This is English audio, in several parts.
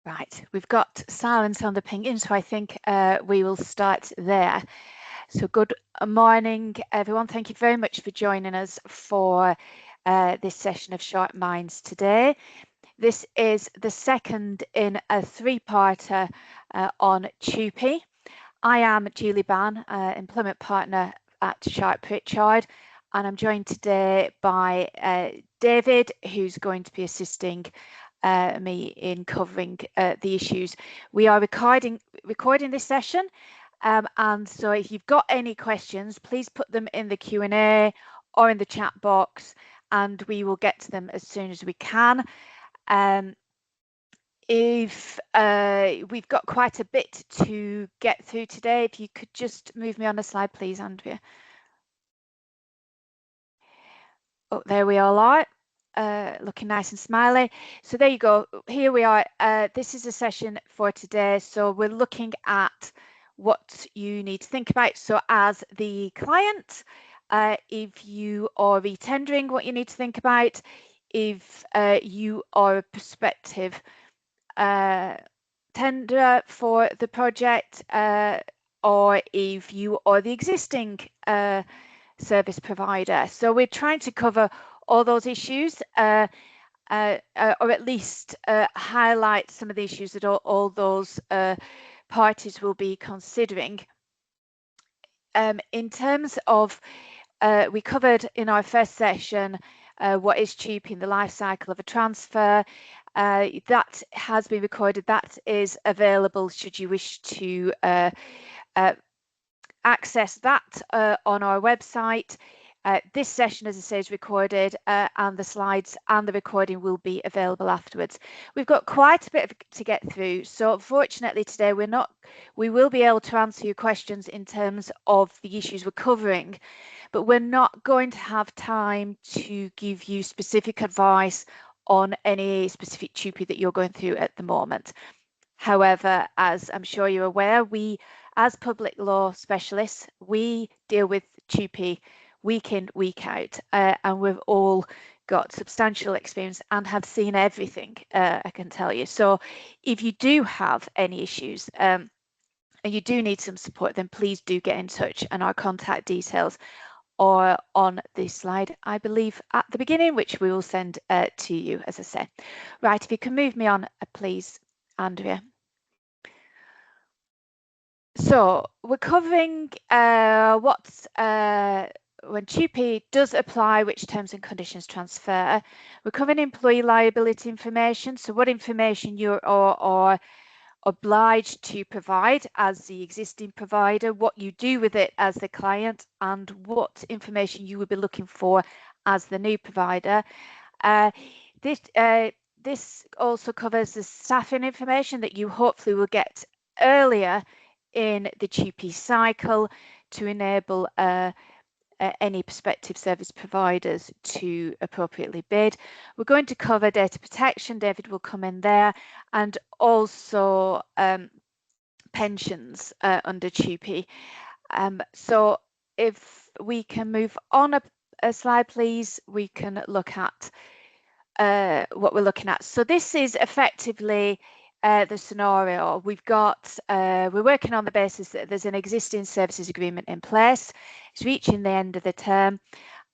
Right, we've got silence on the ping-in, so I think we will start there. So good morning, everyone. Thank you very much for joining us for this session of Sharpe Minds today. This is the second in a three-parter on TUPE. I am Julie Ban, Employment Partner at Sharpe Pritchard, and I'm joined today by David, who's going to be assisting me in covering the issues. We are recording this session, and so if you've got any questions, please put them in the Q&A or in the chat box, and we will get to them as soon as we can. If we've got quite a bit to get through today, if you could just move me on a slide, please, Andrea. Oh, there we all are. Looking nice and smiley. So there you go. Here we are. This is a session for today. So we're looking at what you need to think about. So as the client, if you are retendering, what you need to think about. If you are a prospective tender for the project, or if you are the existing service provider. So we're trying to cover all those issues, or at least highlight some of the issues that all those parties will be considering. In terms of, we covered in our first session what is TUPE in the life cycle of a transfer. That has been recorded. That is available should you wish to access that on our website. This session, as I say, is recorded, and the slides and the recording will be available afterwards. We've got quite a bit to get through, so unfortunately today we will be able to answer your questions in terms of the issues we're covering, but we're not going to have time to give you specific advice on any specific TUPE that you're going through at the moment. However, as I'm sure you're aware, we, as public law specialists, we deal with TUPE week in, week out, and we've all got substantial experience and have seen everything, I can tell you. So if you do have any issues and you do need some support, then please do get in touch, and our contact details are on this slide, I believe, at the beginning, which we will send to you, as I say. Right, if you can move me on, please, Andrea. So we're covering when TUPE does apply, which terms and conditions transfer. We're covering employee liability information, so what information you are obliged to provide as the existing provider, what you do with it as the client, and what information you will be looking for as the new provider. This also covers the staffing information that you hopefully will get earlier in the TUPE cycle to enable any prospective service providers to appropriately bid. We're going to cover data protection, David will come in there, and also pensions under TUPE. So if we can move on a slide, please, we can look at what we're looking at. So this is effectively the scenario. We're working on the basis that there's an existing services agreement in place. It's reaching the end of the term,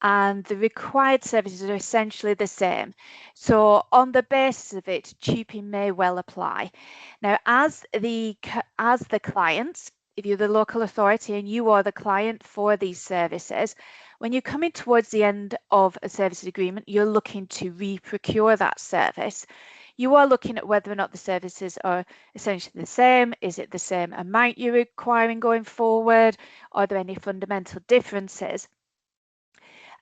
and the required services are essentially the same. So on the basis of it, TUPE may well apply. Now, as the clients, if you're the local authority and you are the client for these services, when you're coming towards the end of a services agreement, you're looking to re-procure that service. You are looking at whether or not the services are essentially the same. Is it the same amount you're requiring going forward? Are there any fundamental differences?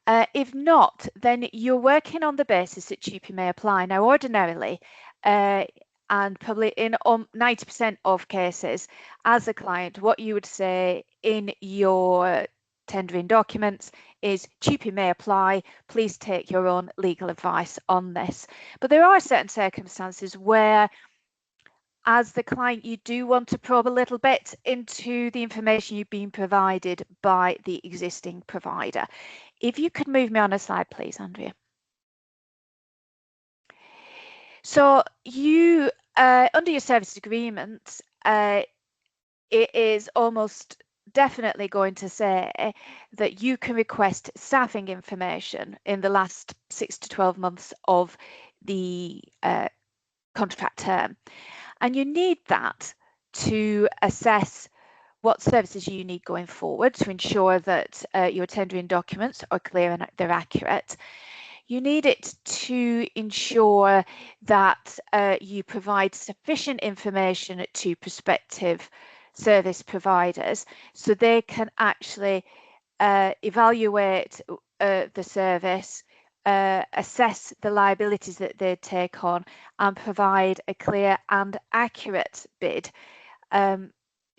If not, then you're working on the basis that TUPE may apply. Now, ordinarily, and probably in 90% of cases, as a client, what you would say in your tendering documents is TUPE may apply, please take your own legal advice on this. But there are certain circumstances where, as the client, you do want to probe a little bit into the information you've been provided by the existing provider. If you could move me on a slide, please, Andrea. So you under your service agreement, it is almost definitely going to say that you can request staffing information in the last 6 to 12 months of the contract term. And you need that to assess what services you need going forward to ensure that your tendering documents are clear and they're accurate. You need it to ensure that you provide sufficient information to prospective service providers so they can actually evaluate the service, assess the liabilities that they take on, and provide a clear and accurate bid,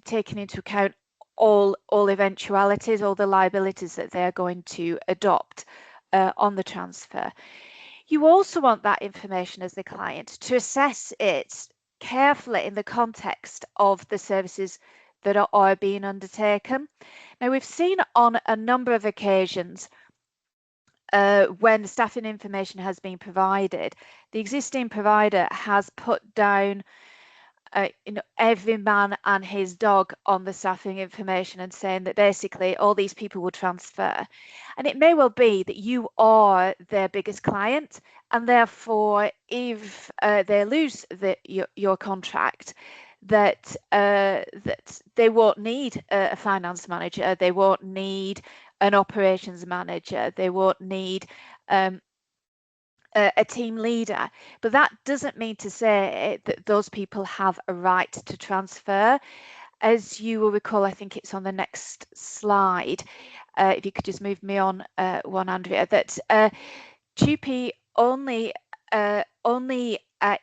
taking into account all eventualities, all the liabilities that they're going to adopt on the transfer. You also want that information as the client to assess it carefully in the context of the services that are being undertaken. Now, we've seen on a number of occasions when staffing information has been provided, the existing provider has put down every man and his dog on the staffing information and saying that basically all these people will transfer. And it may well be that you are their biggest client, and therefore if they lose your contract, that they won't need a finance manager, they won't need an operations manager, they won't need a team leader, but that doesn't mean to say that those people have a right to transfer. As you will recall, I think it's on the next slide, if you could just move me on one, Andrea, that TUPE only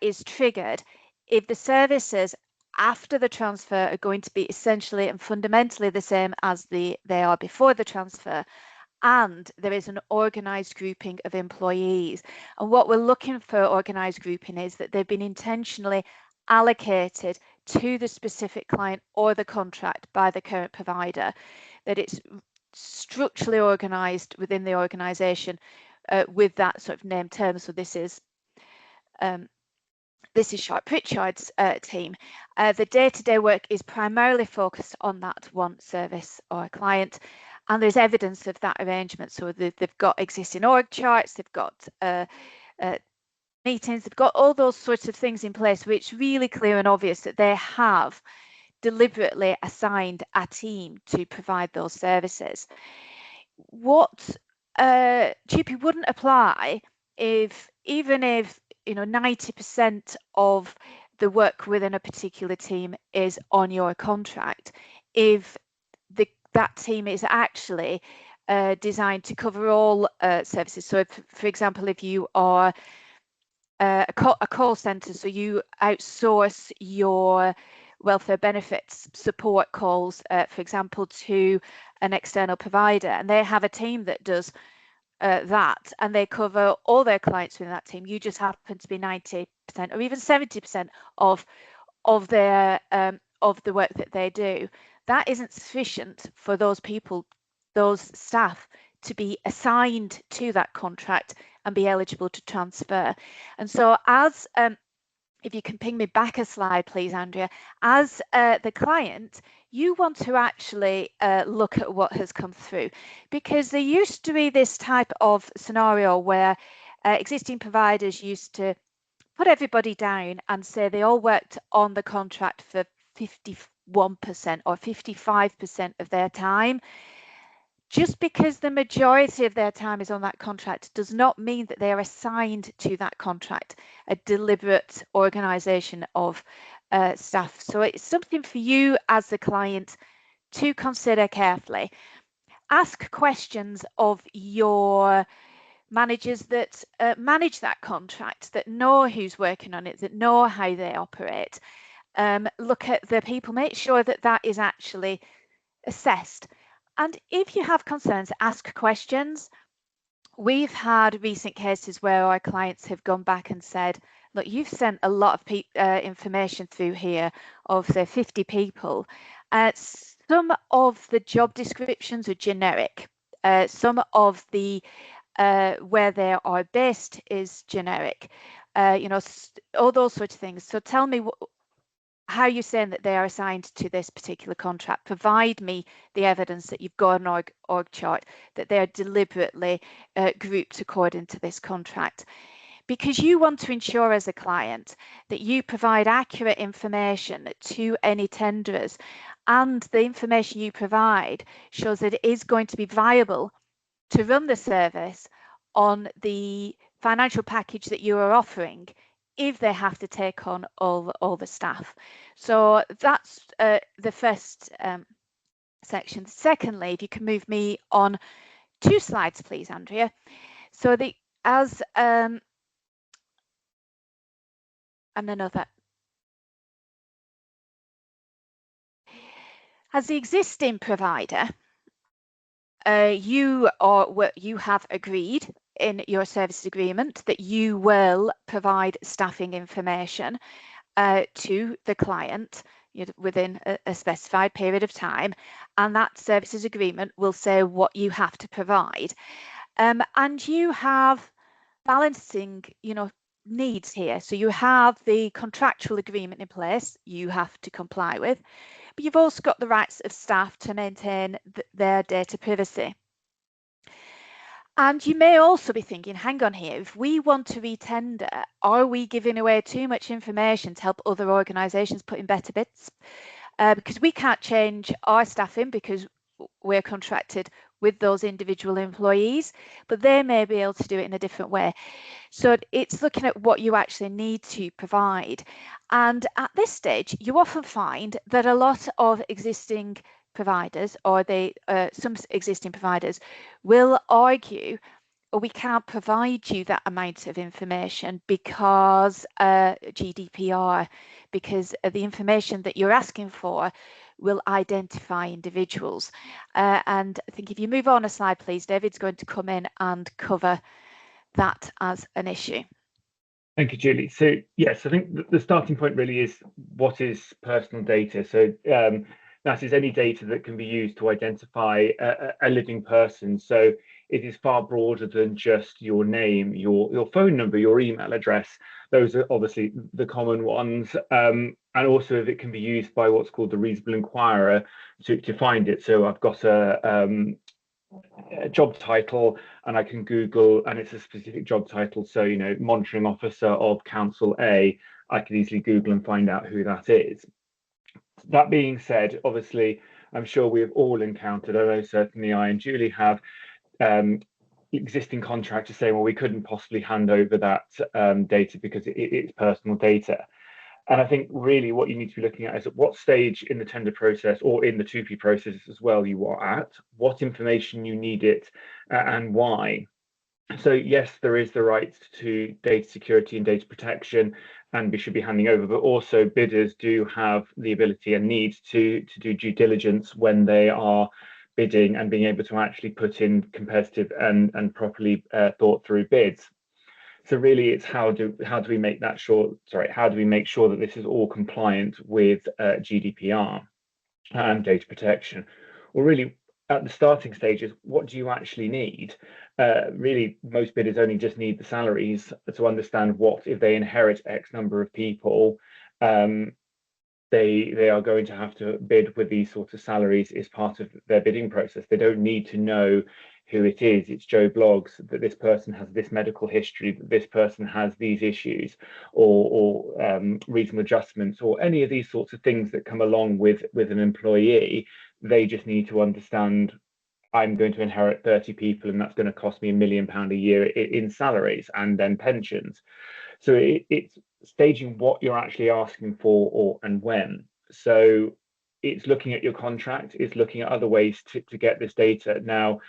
is triggered if the services after the transfer are going to be essentially and fundamentally the same as they are before the transfer, and there is an organised grouping of employees. And what we're looking for organised grouping is that they've been intentionally allocated to the specific client or the contract by the current provider, that it's structurally organised within the organisation with that sort of named term. So this is Sharpe Pritchard's team. The day-to-day work is primarily focused on that one service or client, and there's evidence of that arrangement. So they've got existing org charts, they've got meetings, they've got all those sorts of things in place, which is really clear and obvious that they have deliberately assigned a team to provide those services. What TUPE wouldn't apply even if 90% of the work within a particular team is on your contract, if that team is actually designed to cover all services. So if, for example, if you are a call center, so you outsource your welfare benefits support calls, for example, to an external provider, and they have a team that does that, and they cover all their clients within that team. You just happen to be 90% or even 70% of their of the work that they do. That isn't sufficient for those people, those staff, to be assigned to that contract and be eligible to transfer. And so as if you can ping me back a slide, please, Andrea, as the client, you want to actually look at what has come through, because there used to be this type of scenario where existing providers used to put everybody down and say they all worked on the contract for 51% or 55% of their time. Just because the majority of their time is on that contract does not mean that they are assigned to that contract, a deliberate organisation of staff. So it's something for you as the client to consider carefully. Ask questions of your managers that manage that contract, that know who's working on it, that know how they operate. Look at the people, make sure that that is actually assessed. And if you have concerns, ask questions. We've had recent cases where our clients have gone back and said, look, you've sent a lot of information through here of the 50 people. Some of the job descriptions are generic. Some of the where they are based is generic. all those sorts of things. So tell me how you're saying that they are assigned to this particular contract. Provide me the evidence that you've got an org chart, that they are deliberately grouped according to this contract. Because you want to ensure as a client that you provide accurate information to any tenderers, and the information you provide shows that it is going to be viable to run the service on the financial package that you are offering if they have to take on all the staff. So that's the first section. Secondly, if you can move me on 2 slides, please, Andrea. So and another. As the existing provider, you have agreed in your services agreement that you will provide staffing information to the client within a specified period of time, and that services agreement will say what you have to provide. And you have balancing, needs here. So you have the contractual agreement in place you have to comply with, but you've also got the rights of staff to maintain their data privacy. And you may also be thinking, hang on here, if we want to retender, are we giving away too much information to help other organisations put in better bids? Because we can't change our staffing because we're contracted with those individual employees, but they may be able to do it in a different way. So it's looking at what you actually need to provide. And at this stage, you often find that a lot of existing providers, or some existing providers, will argue, or we can't provide you that amount of information because GDPR, because the information that you're asking for will identify individuals. And I think if you move on a slide, please, David's going to come in and cover that as an issue. Thank you, Julie. So yes, I think the starting point really is what is personal data. So that is any data that can be used to identify a living person. So it is far broader than just your name, your phone number, your email address. Those are obviously the common ones. And also it can be used by what's called the reasonable inquirer to find it. So I've got a job title and I can Google and it's a specific job title. So, monitoring officer of Council A, I can easily Google and find out who that is. That being said, obviously, I'm sure we have all encountered, I know certainly I and Julie have, existing contractors saying, well, we couldn't possibly hand over that data because it's personal data. And I think really what you need to be looking at is at what stage in the tender process or in the TUPE process as well you are at, what information you need it and why. So yes, there is the right to data security and data protection, and we should be handing over, but also bidders do have the ability and need to do due diligence when they are bidding and being able to actually put in competitive and properly thought through bids. So really, it's how do we make that how do we make sure that this is all compliant with GDPR and data protection? Well, really, at the starting stages, what do you actually need? Really, most bidders only just need the salaries to understand what, if they inherit X number of people, they are going to have to bid with these sorts of salaries as part of their bidding process. They don't need to know who it is. It's Joe Bloggs, that this person has this medical history, that this person has these issues, or reasonable adjustments, or any of these sorts of things that come along with an employee. They just need to understand, I'm going to inherit 30 people and that's going to cost me £1 million a year in salaries and then pensions. So it's staging what you're actually asking for and when. So it's looking at your contract, it's looking at other ways to get this data. Now,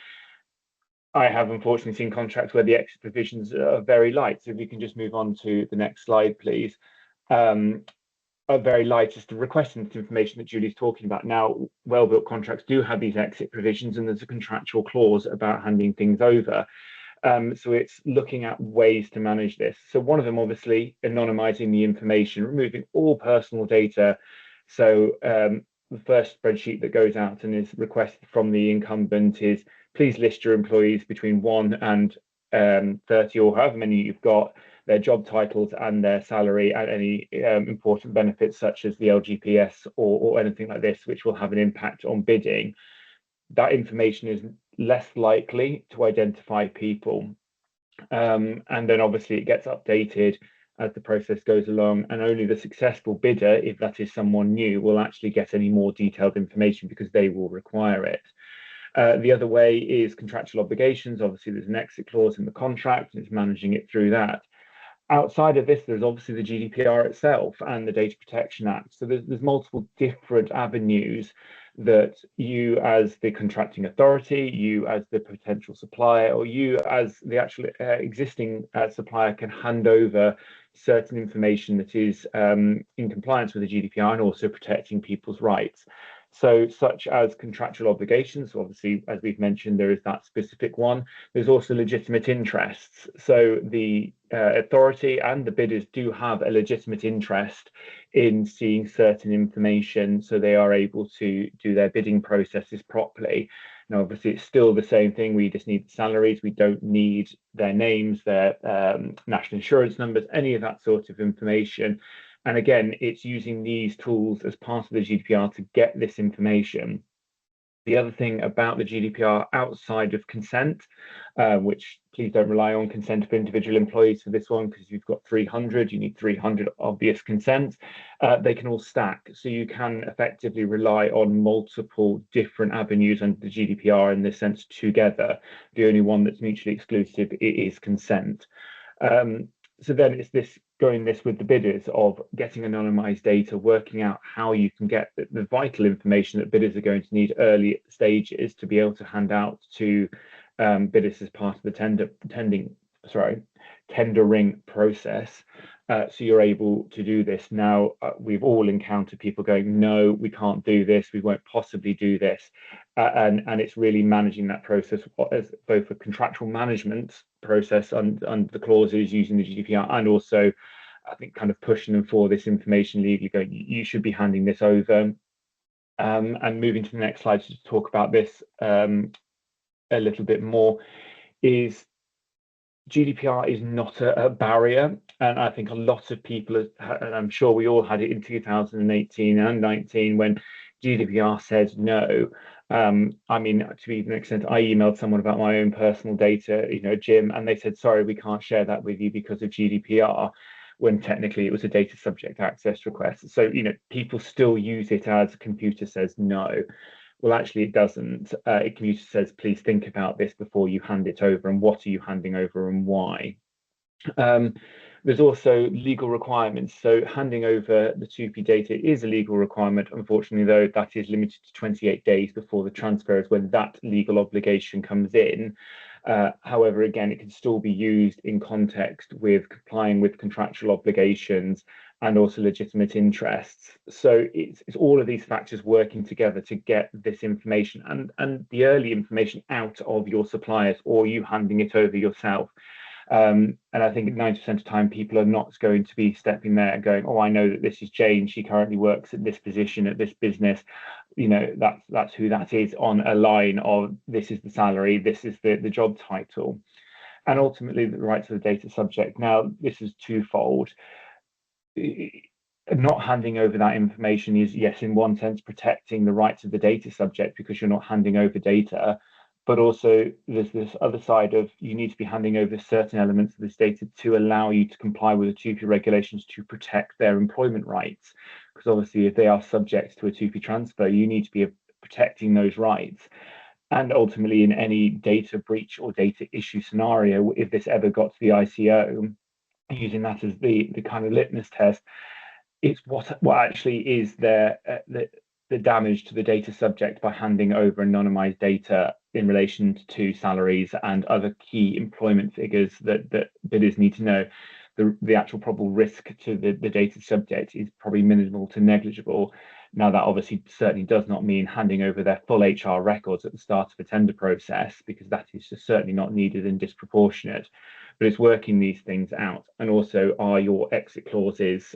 I have unfortunately seen contracts where the exit provisions are very light. So if you can just move on to the next slide, please. Are very light as to requesting this information that Julie's talking about. Now, well-built contracts do have these exit provisions, and there's a contractual clause about handing things over. So it's looking at ways to manage this. So one of them, obviously, anonymizing the information, removing all personal data. So the first spreadsheet that goes out and is requested from the incumbent is, please list your employees between 1 and 30 or however many you've got. their job titles and their salary and any important benefits such as the LGPS or anything like this, which will have an impact on bidding, that information is less likely to identify people. And then obviously it gets updated as the process goes along, and only the successful bidder, if that is someone new, will actually get any more detailed information because they will require it. The other way is contractual obligations. Obviously, there's an exit clause in the contract, and it's managing it through that. Outside of this, there's obviously the GDPR itself and the Data Protection Act. So there's multiple different avenues that you as the contracting authority, you as the potential supplier, or you as the actual existing supplier can hand over certain information that is in compliance with the GDPR and also protecting people's rights. So such as contractual obligations, so obviously, as we've mentioned, there is that specific one. There's also legitimate interests. So the authority and the bidders do have a legitimate interest in seeing certain information so they are able to do their bidding processes properly. Now, obviously, it's still the same thing. We just need the salaries. We don't need their names, their national insurance numbers, any of that sort of information. And again, it's using these tools as part of the GDPR to get this information. The other thing about the GDPR outside of consent, which please don't rely on consent of individual employees for this one, because you've got 300, you need 300 obvious consents. They can all stack. So you can effectively rely on multiple different avenues under the GDPR in this sense together. The only one that's mutually exclusive is consent. So then it's this going this with the bidders of getting anonymized data, working out how you can get the vital information that bidders are going to need early stages to be able to hand out to bidders as part of the tendering process. So you're able to do this. Now, we've all encountered people going, no, we can't do this, we won't possibly do this. And it's really managing that process as both a contractual management process under the clauses using the GDPR, and also, I think, kind of pushing them for this information legally, going, you should be handing this over. And moving to the next slide to talk about this a little bit more, is GDPR is not a barrier, and I think a lot of people, and I'm sure we all had it in 2018 and 19 when GDPR said no. I mean, to even an extent, I emailed someone about my own personal data, Jim, and they said, sorry, we can't share that with you because of GDPR, when technically it was a data subject access request. So, people still use it as computer says no. Well, actually, it doesn't. Computer says, please think about this before you hand it over, and what are you handing over and why? There's also legal requirements. So handing over the TUPE data is a legal requirement. Unfortunately, though, that is limited to 28 days before the transfer is when that legal obligation comes in. However, again, it can still be used in context with complying with contractual obligations and also legitimate interests. So it's all of these factors working together to get this information and the early information out of your suppliers, or you handing it over yourself. And I think 90% of the time, people are not going to be stepping there and going, oh, I know that this is Jane, she currently works at this position at this business, that's who that is, on a line of this is the salary, this is the job title. And ultimately the rights of the data subject. Now, this is twofold. Not handing over that information is, yes, in one sense, protecting the rights of the data subject because you're not handing over data. But also there's this other side of, you need to be handing over certain elements of this data to allow you to comply with the TUPE regulations to protect their employment rights. Because obviously, if they are subject to a TUPE transfer, you need to be protecting those rights. And ultimately, in any data breach or data issue scenario, if this ever got to the ICO, using that as the kind of litmus test, it's what actually is the damage to the data subject by handing over anonymized data in relation to salaries and other key employment figures that bidders need to know. The actual probable risk to the data subject is probably minimal to negligible. Now, that obviously certainly does not mean handing over their full HR records at the start of a tender process, because that is just certainly not needed and disproportionate. But it's working these things out. And also, are your exit clauses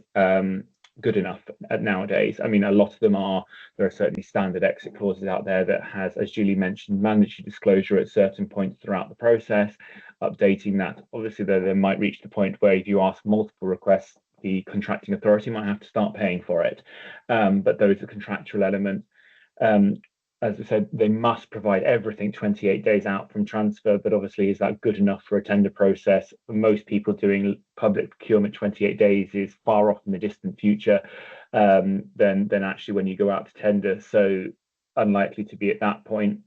good enough nowadays. I mean, a lot of them are. There are certainly standard exit clauses out there that has, as Julie mentioned, mandatory disclosure at certain points throughout the process, updating that. Obviously, they might reach the point where if you ask multiple requests, the contracting authority might have to start paying for it. But those are contractual elements. As I said, they must provide everything 28 days out from transfer, but obviously, is that good enough for a tender process? For most people doing public procurement, 28 days is far off in the distant future than actually when you go out to tender. So unlikely to be at that point.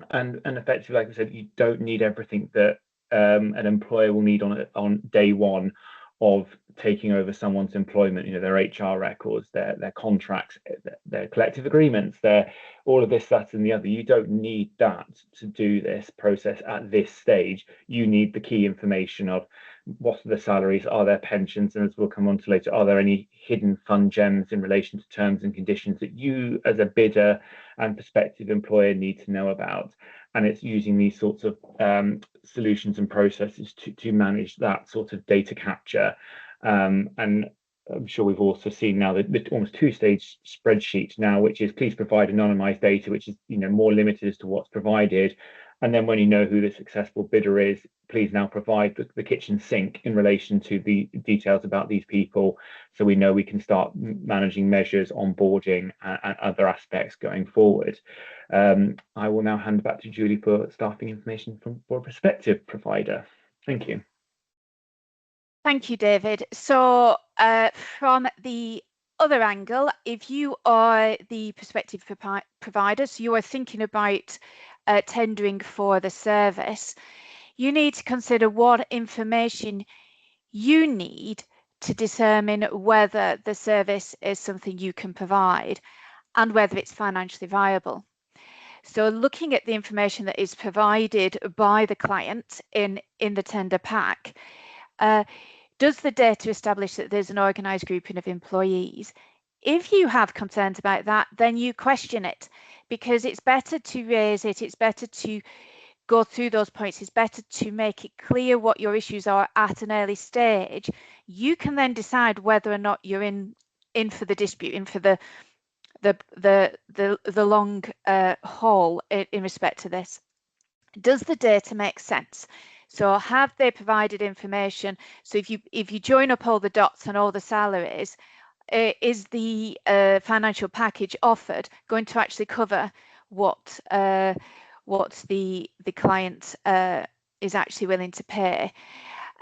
And effectively, like I said, you don't need everything that an employer will need on day one of taking over someone's employment. You know, their HR records, their contracts, their collective agreements, their all of this, that, and the other. You don't need that to do this process at this stage. You need the key information of what are the salaries, are there pensions, and as we'll come on to later, are there any hidden fun gems in relation to terms and conditions that you as a bidder and prospective employer need to know about. And it's using these sorts of solutions and processes to manage that sort of data capture. And I'm sure we've also seen now the almost two-stage spreadsheet now, which is please provide anonymized data, which is more limited as to what's provided. And then when you know who the successful bidder is, please now provide the kitchen sink in relation to the details about these people, so we know we can start managing measures, onboarding, and other aspects going forward. I will now hand back to Julie for staffing information for a prospective provider. Thank you. Thank you, David. So from the other angle, if you are the prospective provider, so you are thinking about tendering for the service, you need to consider what information you need to determine whether the service is something you can provide and whether it's financially viable. So looking at the information that is provided by the client in the tender pack, does the data establish that there's an organised grouping of employees? If you have concerns about that, then you question it, because it's better to raise it, it's better to go through those points, it's better to make it clear what your issues are at an early stage. You can then decide whether or not you're in for the dispute, in for the long haul in respect to this. Does the data make sense? So have they provided information? So if you join up all the dots and all the salaries, is the financial package offered going to actually cover what the client is actually willing to pay?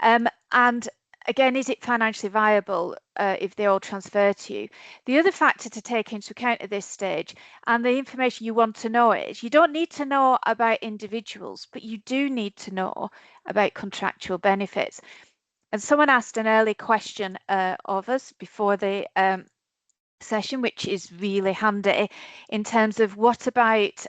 And again, is it financially viable if they all transfer to you? The other factor to take into account at this stage, and the information you want to know, is you don't need to know about individuals, but you do need to know about contractual benefits. And someone asked an early question of us before the session, which is really handy, in terms of what about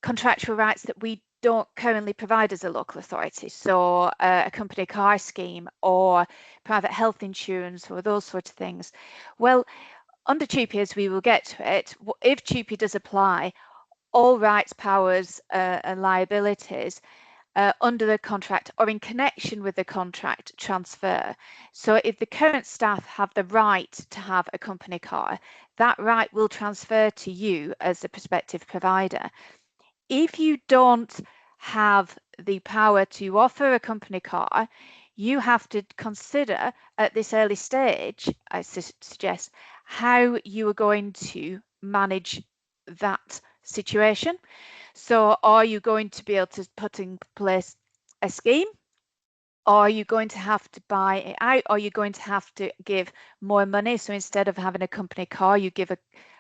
contractual rights that we don't currently provide as a local authority, so a company car scheme or private health insurance or those sorts of things. Well, under TUPE, as we will get to it, if TUPE does apply, all rights, powers and liabilities under the contract or in connection with the contract transfer. So if the current staff have the right to have a company car, that right will transfer to you as the prospective provider. If you don't have the power to offer a company car, you have to consider at this early stage, I suggest, how you are going to manage that situation. So are you going to be able to put in place a scheme? Are you going to have to buy it out? Are you going to have to give more money? So instead of having a company car, you give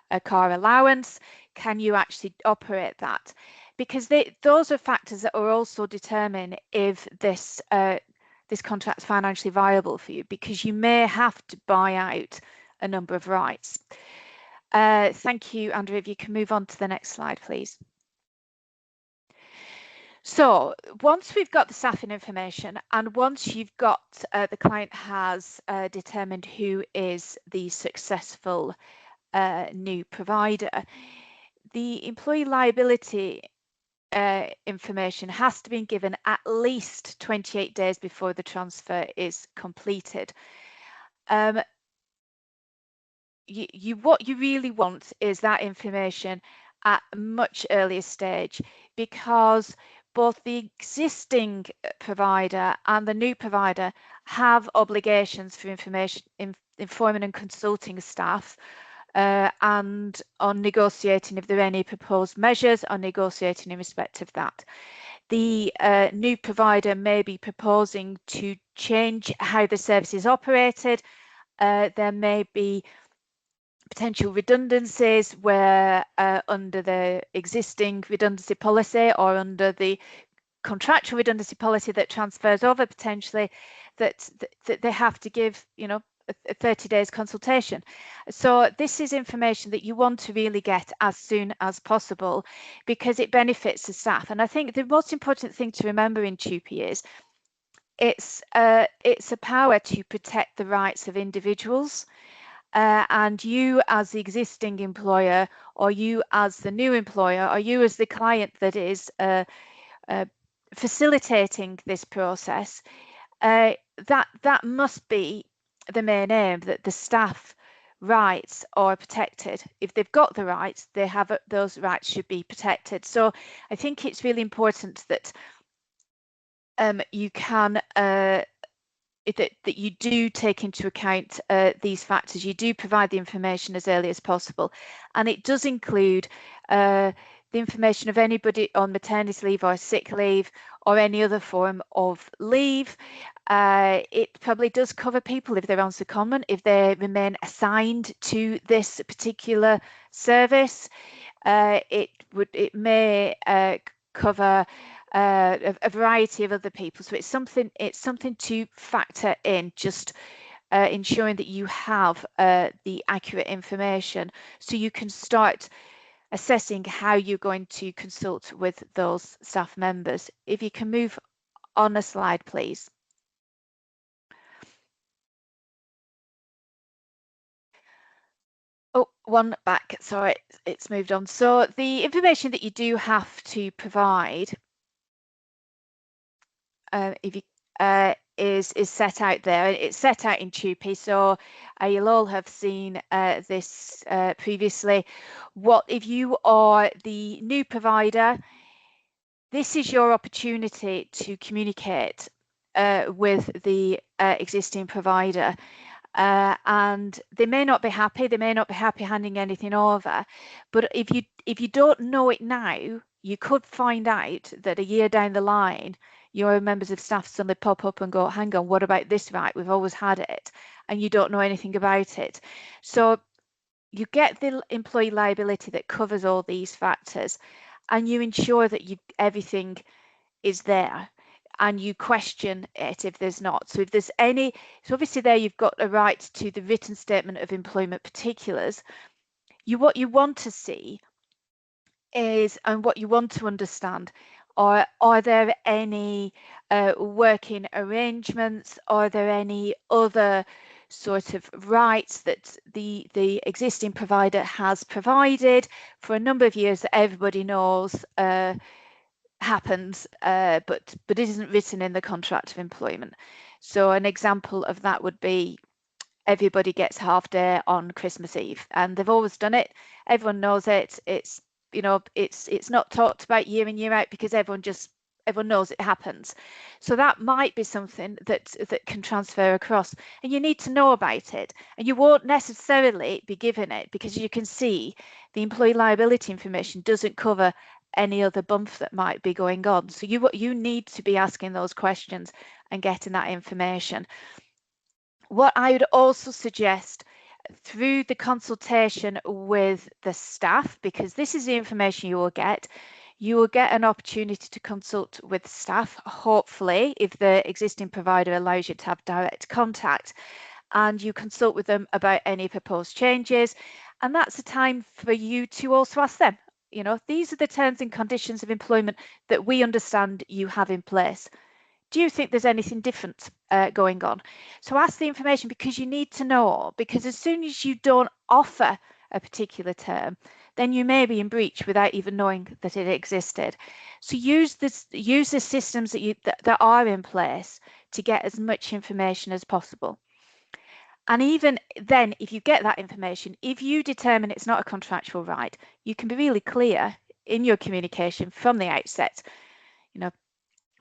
a car allowance. Can you actually operate that? Because those are factors that will also determine if this contract is financially viable for you, because you may have to buy out a number of rights. Thank you, Andrew. If you can move on to the next slide, please. So once we've got the staffing information, and once you've got the client has determined who is the successful new provider, the employee liability information has to be given at least 28 days before the transfer is completed. what you really want is that information at a much earlier stage, because both the existing provider and the new provider have obligations for information informing and consulting staff, and on negotiating if there are any proposed measures, or negotiating in respect of that. The new provider may be proposing to change how the service is operated. There may be potential redundancies where under the existing redundancy policy or under the contractual redundancy policy that transfers over potentially, that they have to give, you know, a 30 days consultation. So this is information that you want to really get as soon as possible, because it benefits the staff. And I think the most important thing to remember in TUPE is it's a power to protect the rights of individuals. And you as the existing employer, or you as the new employer, or you as the client that is facilitating this process, that must be the main aim, that the staff rights are protected. If they've got the rights, they have those rights should be protected. So I think it's really important that you can that you do take into account these factors. You do provide the information as early as possible, and it does include the information of anybody on maternity leave or sick leave or any other form of leave. It probably does cover people if they're on secondment, if they remain assigned to this particular service. It may cover a variety of other people. So it's something to factor in, just ensuring that you have the accurate information so you can start assessing how you're going to consult with those staff members. If you can move on a slide, please. Oh, one back, sorry, it's moved on. So the information that you do have to provide if you is set out there. It's set out in TUPE, so you'll all have seen this previously. What if you are the new provider? This is your opportunity to communicate with the existing provider. And they may not be happy. They may not be happy handing anything over. But if you don't know it now, you could find out that a year down the line, your members of staff suddenly pop up and go, hang on, what about this right? We've always had it, and you don't know anything about it. So you get the employee liability that covers all these factors, and you ensure that everything is there, and you question it if there's not. So if there's any, so obviously there you've got a right to the written statement of employment particulars. What you want to see is, and what you want to understand, are there any working arrangements? Are there any other sort of rights that the existing provider has provided for a number of years that everybody knows happens, but it isn't written in the contract of employment? So an example of that would be everybody gets half day on Christmas Eve, and they've always done it. Everyone knows it. It's, you know, it's not talked about year in, year out, because everyone knows it happens. So that might be something that can transfer across, and you need to know about it. And you won't necessarily be given it, because you can see the employee liability information doesn't cover any other bump that might be going on. So you need to be asking those questions and getting that information. What I would also suggest, through the consultation with the staff, because this is the information you will get an opportunity to consult with staff, hopefully, if the existing provider allows you to have direct contact, and you consult with them about any proposed changes. And that's a time for you to also ask them, you know, these are the terms and conditions of employment that we understand you have in place. Do you think there's anything different going on? So ask the information, because you need to know, because as soon as you don't offer a particular term, then you may be in breach without even knowing that it existed. So use the systems that are in place to get as much information as possible. And even then, if you get that information, if you determine it's not a contractual right, you can be really clear in your communication from the outset. You know,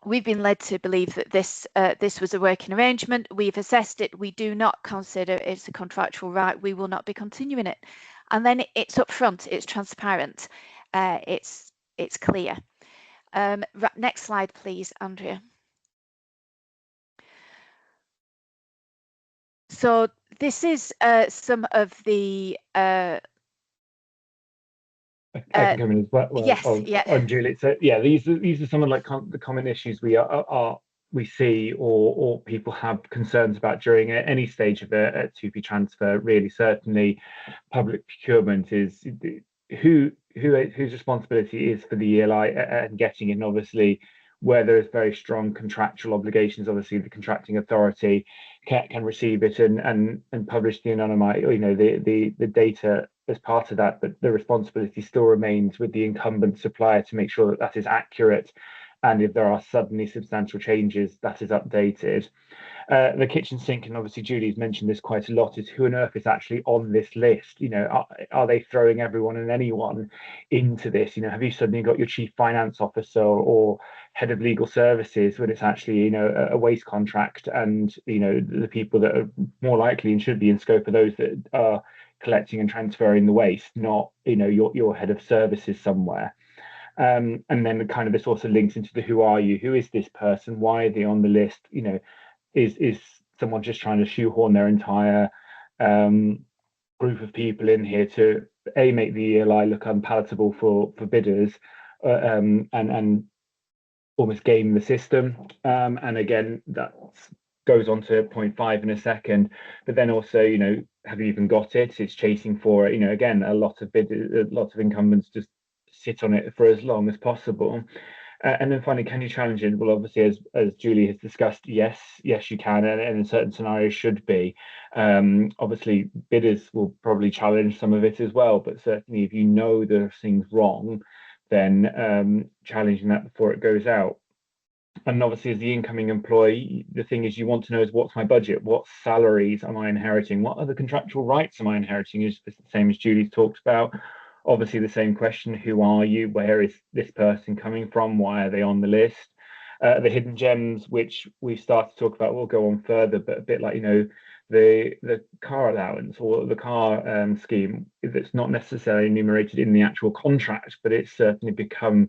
we've been led to believe that this was a working arrangement. We've assessed it. We do not consider it's a contractual right. We will not be continuing it. And then it's upfront. It's transparent. It's clear. Next slide, please, Andrea. So this is some of the I can come in as well, yes, yeah. on Julie. So yeah, these are some of like the common issues we see or people have concerns about during any stage of a TUPE transfer. Really, certainly, public procurement is whose responsibility is for the ELI and getting it. And obviously, where there is very strong contractual obligations, obviously the contracting authority can receive it and publish the anonymized, the data as part of that, but the responsibility still remains with the incumbent supplier to make sure that that is accurate, and if there are suddenly substantial changes, that is updated. The kitchen sink, and obviously Julie's mentioned this quite a lot, is who on earth is actually on this list? Are they throwing everyone and anyone into this? Have you suddenly got your chief finance officer or head of legal services when it's actually, a waste contract, and, the people that are more likely and should be in scope are those that are collecting and transferring the waste, not, your head of services somewhere. And then kind of this also links into the who are you? Who is this person? Why are they on the list? Is someone just trying to shoehorn their entire group of people in here to make the ELI look unpalatable for bidders, and almost game the system? And again, that goes on to point 5 in a second. But then also, have you even got it? It's chasing for it. Again, a lot of incumbents just sit on it for as long as possible. And then finally, can you challenge it? Well, obviously, as Julie has discussed, yes, you can, and in certain scenarios should be. Obviously, bidders will probably challenge some of it as well, but certainly if you know there are things wrong, then challenging that before it goes out. And obviously, as the incoming employee, the thing is you want to know is, what's my budget? What salaries am I inheriting? What other contractual rights am I inheriting? Is the same as Julie's talked about. Obviously, the same question: who are you? Where is this person coming from? Why are they on the list? The hidden gems, which we started to talk about, will go on further, but a bit like, the car allowance or the car scheme, that's not necessarily enumerated in the actual contract, but it's certainly become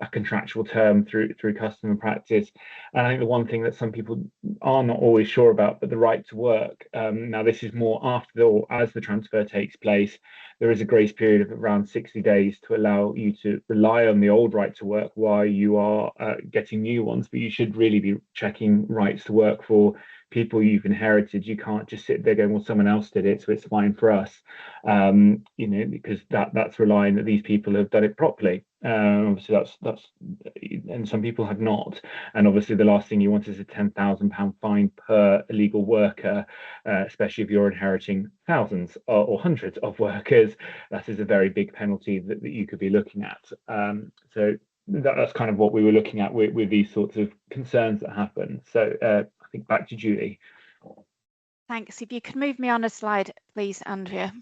a contractual term through customer practice. And I think the one thing that some people are not always sure about, but the right to work. Now, this is more after or as the transfer takes place. There is a grace period of around 60 days to allow you to rely on the old right to work while you are getting new ones. But you should really be checking rights to work for people you've inherited. You can't just sit there going, well, someone else did it, so it's fine for us. Because that's relying that these people have done it properly. Obviously, that's and some people have not. And obviously, the last thing you want is a £10,000 fine per illegal worker, especially if you're inheriting thousands or hundreds of workers. That is a very big penalty that you could be looking at. So that's kind of what we were looking at with these sorts of concerns that happen. So I think back to Julie. Thanks. If you could move me on a slide, please, Andrea.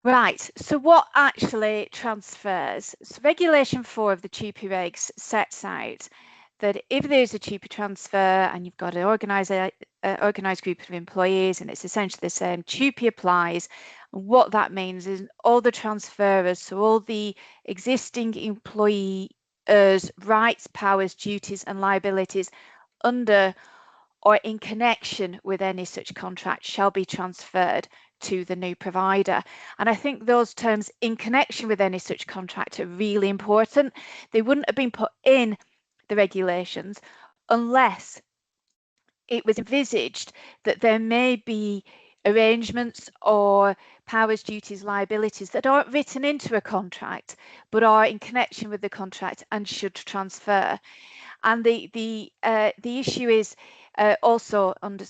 Right, so what actually transfers? So Regulation 4 of the TUPE regs sets out that if there's a TUPE transfer and you've got an organised group of employees and it's essentially the same, TUPE applies. And what that means is all the transferers, so all the existing employees' rights, powers, duties and liabilities under or in connection with any such contract shall be transferred to the new provider. And I think those terms, in connection with any such contract, are really important. They wouldn't have been put in the regulations unless it was envisaged that there may be arrangements or powers, duties, liabilities that aren't written into a contract but are in connection with the contract and should transfer. And the issue is also under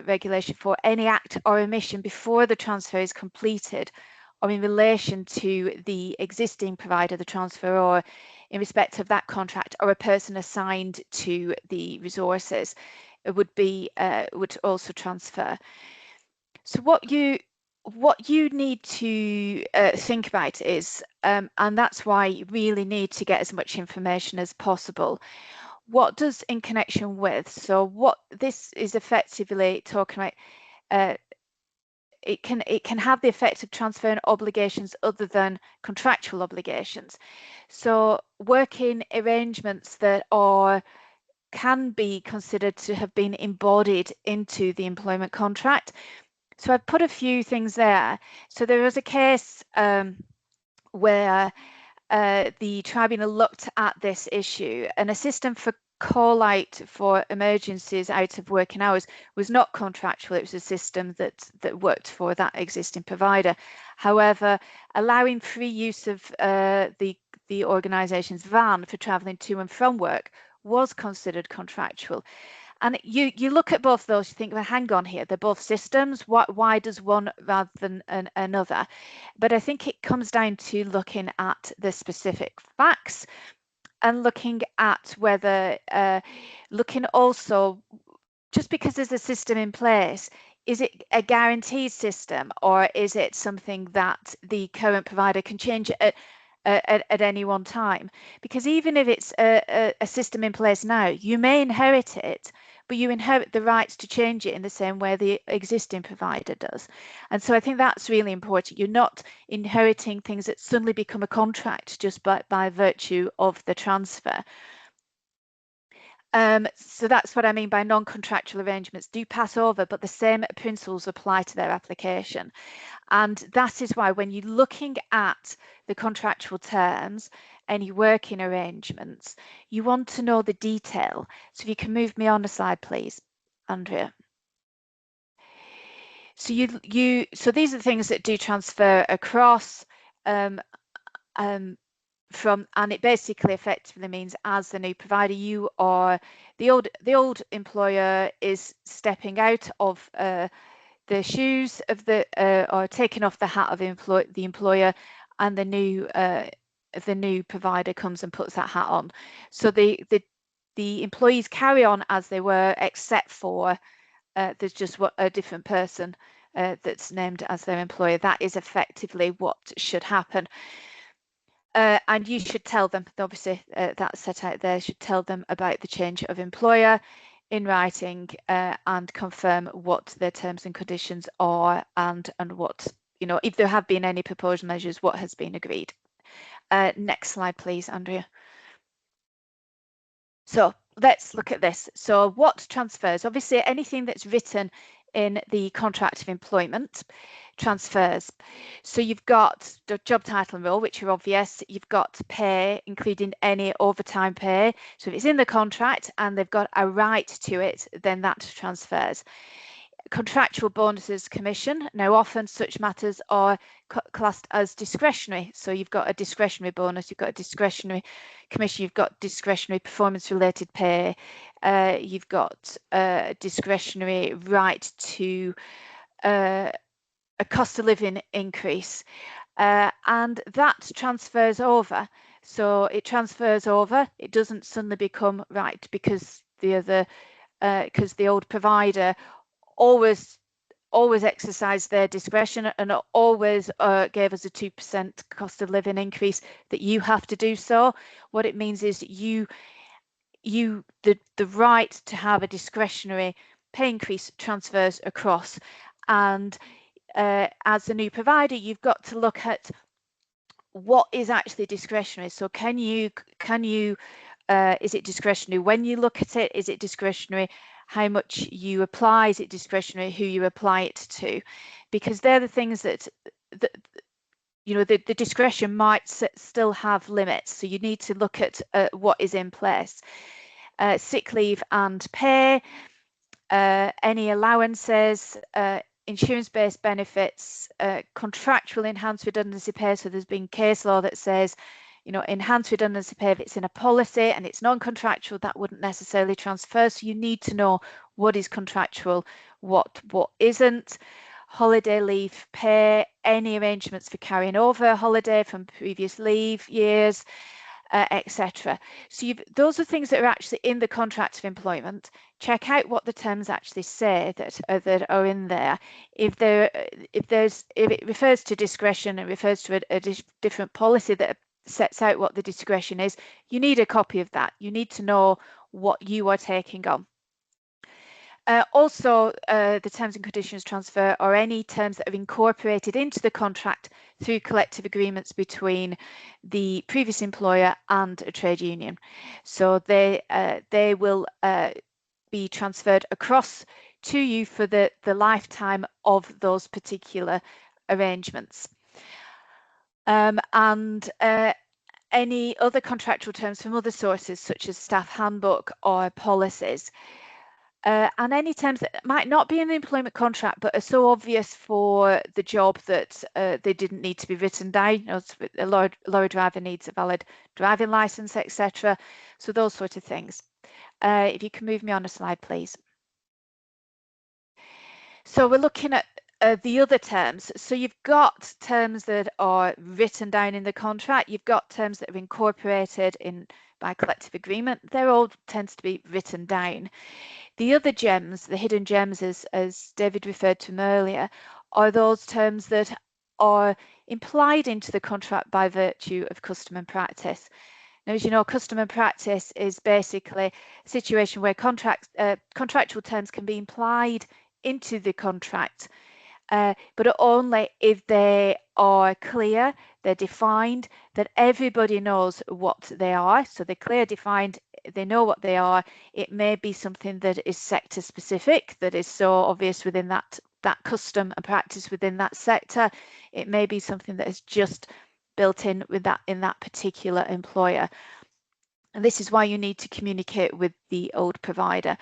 Regulation 4, any act or omission before the transfer is completed or in relation to the existing provider, the transfer, or in respect of that contract or a person assigned to the resources would also transfer. So what you need to think about is, and that's why you really need to get as much information as possible. What does in connection with? So what this is effectively talking about, it can have the effect of transferring obligations other than contractual obligations. So working arrangements that can be considered to have been embodied into the employment contract. So I've put a few things there. So there was a case where the tribunal looked at this issue, and a system for call out for emergencies out of working hours was not contractual. It was a system that worked for that existing provider. However, allowing free use of the organisation's van for travelling to and from work was considered contractual. And you look at both those, you think, well, hang on here, they're both systems. Why does one rather than another? But I think it comes down to looking at the specific facts and looking at whether, looking also, just because there's a system in place, is it a guaranteed system, or is it something that the current provider can change at any one time? Because even if it's a system in place now, you may inherit it, but you inherit the rights to change it in the same way the existing provider does. And so I think that's really important. You're not inheriting things that suddenly become a contract just by virtue of the transfer. So that's what I mean by non-contractual arrangements do pass over, but the same principles apply to their application. And that is why when you're looking at the contractual terms, any working arrangements, you want to know the detail. So if you can move me on a slide, please, Andrea. So so these are the things that do transfer across from, and it basically effectively means as the new provider, you are the old employer is stepping out of the shoes of the or taking off the hat of the employer, and the new provider comes and puts that hat on. So the employees carry on as they were, except for there's just a different person that's named as their employer. That is effectively what should happen. And you should tell them, obviously, that's set out there, should tell them about the change of employer in writing and confirm what their terms and conditions are, and what, if there have been any proposed measures, what has been agreed. Next slide, please, Andrea. So let's look at this. So what transfers? Obviously, anything that's written in the contract of employment transfers. So you've got the job title and role, which are obvious. You've got pay, including any overtime pay. So if it's in the contract and they've got a right to it, then that transfers. Contractual bonuses, commission. Now, often such matters are classed as discretionary. So you've got a discretionary bonus, you've got a discretionary commission, you've got discretionary performance-related pay, you've got a discretionary right to a cost of living increase, and that transfers over. So it transfers over. It doesn't suddenly become right because the old provider always exercised their discretion and always gave us a 2% cost of living increase, that you have to do so. What it means is the right to have a discretionary pay increase transfers across. And as a new provider, you've got to look at what is actually discretionary. So can you is it discretionary when you look at it? Is it discretionary how much you apply? Is it discretionary who you apply it to? Because they're the things that the discretion might still have limits. So you need to look at what is in place. Sick leave and pay, any allowances, insurance-based benefits, contractual enhanced redundancy pay. So there's been case law that says, enhanced redundancy pay, if it's in a policy and it's non-contractual, that wouldn't necessarily transfer. So you need to know what is contractual, what isn't. Holiday leave pay, any arrangements for carrying over holiday from previous leave years, etc. So those are things that are actually in the contract of employment. Check out what the terms actually say that are in there. If it refers to discretion and refers to a different policy that sets out what the discretion is, you need a copy of that. You need to know what you are taking on. Also, the terms and conditions transfer are any terms that are incorporated into the contract through collective agreements between the previous employer and a trade union. So they will be transferred across to you for the lifetime of those particular arrangements. And any other contractual terms from other sources, such as staff handbook or policies. And any terms that might not be in the employment contract but are so obvious for the job that they didn't need to be written down. You know, a lorry driver needs a valid driving license, etc. So those sort of things. If you can move me on a slide, please. So we're looking at the other terms. So you've got terms that are written down in the contract. You've got terms that are incorporated in by collective agreement. They're all tends to be written down. The other gems, the hidden gems, as David referred to them earlier, are those terms that are implied into the contract by virtue of custom and practice. Now, as you know, custom and practice is basically a situation where contractual terms can be implied into the contract, but only if they are clear, they're defined, that everybody knows what they are. So they're clear, defined, they know what they are. It may be something that is sector specific, that is so obvious within that custom and practice within that sector. It may be something that is just built in with that in that particular employer. And this is why you need to communicate with the old provider.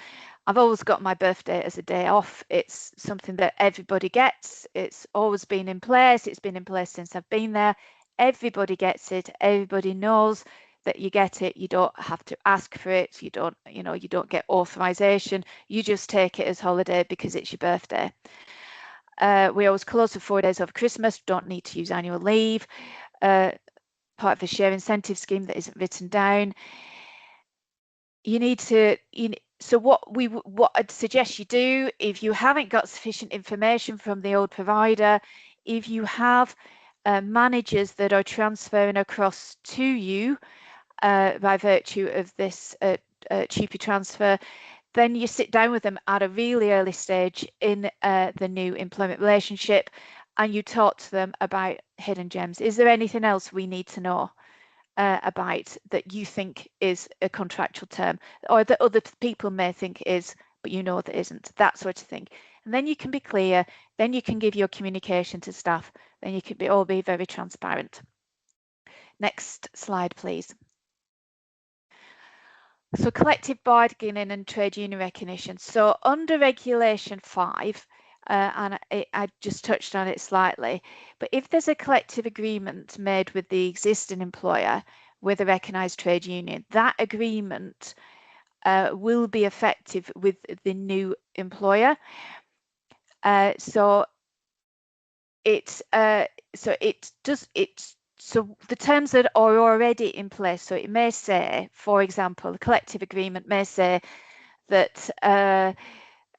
I've always got my birthday as a day off. It's something that everybody gets. It's always been in place. It's been in place since I've been there. Everybody gets it. Everybody knows that you get it. You don't have to ask for it. You don't get authorization. You just take it as holiday because it's your birthday. We always close for 4 days over Christmas. Don't need to use annual leave. Part of a share incentive scheme that isn't written down. You need to, so what I'd suggest you do, if you haven't got sufficient information from the old provider, if you have managers that are transferring across to you by virtue of this TUPE transfer, then you sit down with them at a really early stage in the new employment relationship and you talk to them about hidden gems. Is there anything else we need to know about that you think is a contractual term, or that other people may think is, but you know that isn't, that sort of thing. And then you can be clear, then you can give your communication to staff, then you can all be very transparent. Next slide, please. So collective bargaining and trade union recognition. So under Regulation 5, and I just touched on it slightly, but if there's a collective agreement made with the existing employer with a recognised trade union, that agreement will be effective with the new employer. So the terms that are already in place. So it may say, for example, the collective agreement may say that